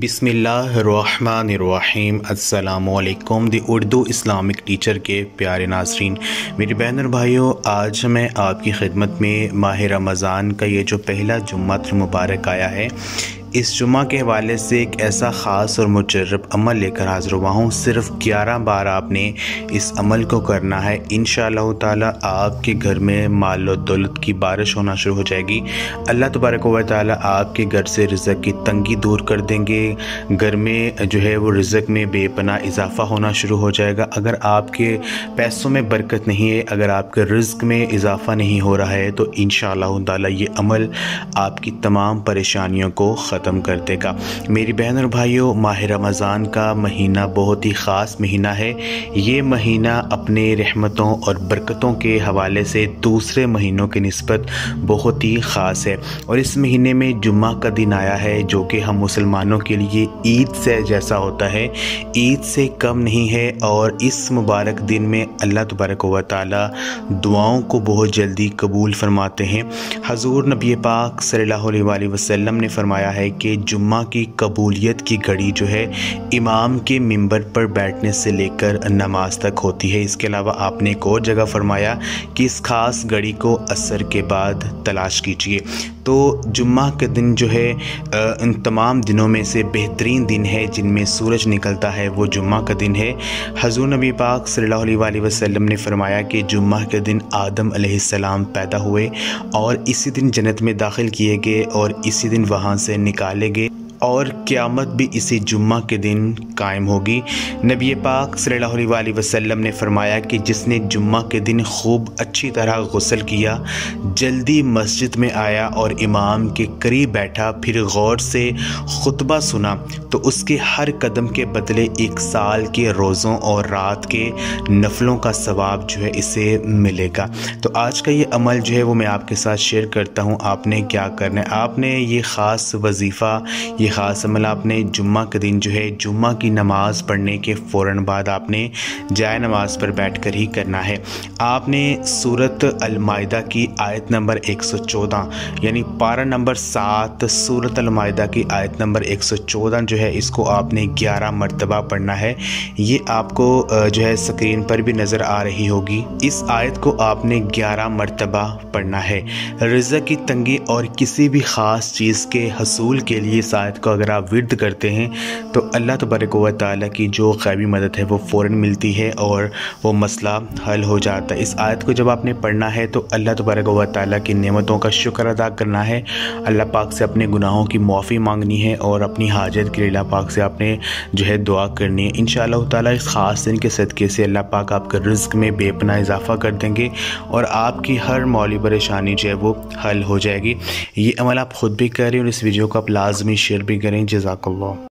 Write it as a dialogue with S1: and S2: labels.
S1: बिस्मिल्लाहिर्रहमानिर्रहीम। अस्सलामुअलैकुम। दी Urdu Islamic teacher के प्यारे नाज़रीन, मेरी बहन और भाइयों, आज मैं आपकी खिदमत में माह रमज़ान का ये जो पहला जुम्मा मुबारक आया है, इस जुम्मा के हवाले से एक ऐसा ख़ास और मुजर्रब अमल लेकर हाज़िर हुआ हूँ। सिर्फ़ 11 बार आपने इस अमल को करना है। इंशाअल्लाह ताला आपके घर में माल और दौलत की बारिश होना शुरू हो जाएगी। अल्लाह तबारक व तआला आपके घर से रिज़्क़ की तंगी दूर कर देंगे। घर में जो है वो रिज़्क़ में बेपनाह इजाफ़ा होना शुरू हो जाएगा। अगर आपके पैसों में बरकत नहीं है, अगर आपके रिज़्क़ में इजाफ़ा नहीं हो रहा है, तो इंशाअल्लाह ताला ये अमल आपकी तमाम परेशानियों को ख़त्म कर देगा। मेरी बहन और भाइयों, माह रमज़ान का महीना बहुत ही ख़ास महीना है। ये महीना अपने रहमतों और बरकतों के हवाले से दूसरे महीनों की निस्बत बहुत ही ख़ास है। और इस महीने में जुम्मा का दिन आया है, जो कि हम मुसलमानों के लिए ईद से जैसा होता है, ईद से कम नहीं है। और इस मुबारक दिन में अल्लाह तबारक व तआला दुआओं को बहुत जल्दी कबूल फरमाते हैं। हज़ूर नबी पाक सल्लल्लाहु अलैहि वसल्लम ने फरमाया है कि जुम्मा की कबूलियत की घड़ी जो है इमाम के मिंबर पर बैठने से लेकर नमाज तक होती है। इसके अलावा आपने एक और जगह फरमाया कि इस खास घड़ी को असर के बाद तलाश कीजिए। तो जुम्मा के दिन जो है इन तमाम दिनों में से बेहतरीन दिन है जिनमें सूरज निकलता है, वो जुम्मा का दिन है। हज़ूर नबी पाक सल्लल्लाहु अलैहि वसल्लम ने फरमाया कि जुम्मा के दिन आदम अलैहिस्सलाम पैदा हुए और इसी दिन जन्नत में दाखिल किए गए और इसी दिन वहाँ से निकाले गए और क़यामत भी इसी जुम्मा के दिन कायम होगी। नबी पाक सल्लल्लाहु अलैहि वसल्लम ने फरमाया कि जिसने जुम्मा के दिन खूब अच्छी तरह गुस्ल किया, जल्दी मस्जिद में आया और इमाम के करीब बैठा, फिर गौर से खुतबा सुना, तो उसके हर कदम के बदले 1 साल के रोज़ों और रात के नफलों का सवाब जो है इसे मिलेगा। तो आज का ये अमल जो है वो मैं आपके साथ शेयर करता हूँ। आपने क्या करना है, आपने ये ख़ास वजीफ़ा, ये ख़ास अमल आपने जुम्मा के दिन जो है जुम्मा की नमाज़ पढ़ने के फ़ौरन बाद आपने जाए नमाज़ पर बैठकर ही करना है। आपने सूरत अल-माइदा की आयत नंबर 114 यानी पारा नंबर 7 सूरत अल-माइदा की आयत नंबर 114 जो है इसको आपने 11 मरतबा पढ़ना है। ये आपको जो है स्क्रीन पर भी नज़र आ रही होगी। इस आयत को आपने 11 मरतबा पढ़ना है। रिज़्क़ की तंगी और किसी भी ख़ास चीज़ के हसूल के लिए इस आयत को अगर आप विर्द करते हैं तो अल्लाह तबारक व तआला की जो ग़ैबी मदद है वो फ़ौरन मिलती है और वो मसला हल हो जाता है। इस आयत को जब आपने पढ़ना है तो अल्लाह तबारक व तआला की नेमतों का शुक्र अदा करना है, अल्लाह पाक से अपने गुनाहों की माफ़ी मांगनी है और अपनी हाजत के लिए अल्लाह पाक से आपने जो है दुआ करनी है। इंशाअल्लाह ताला इस ख़ास दिन के सदक़े से अल्लाह पाक आपके रिज़्क़ में बेपनाह इजाफ़ा कर देंगे और आपकी हर मौली परेशानी जो है वो हल हो जाएगी। ये अमल आप ख़ुद भी करें और इस वीडियो को आप लाजमी शेयर भी करें। जज़ाकल्लाह।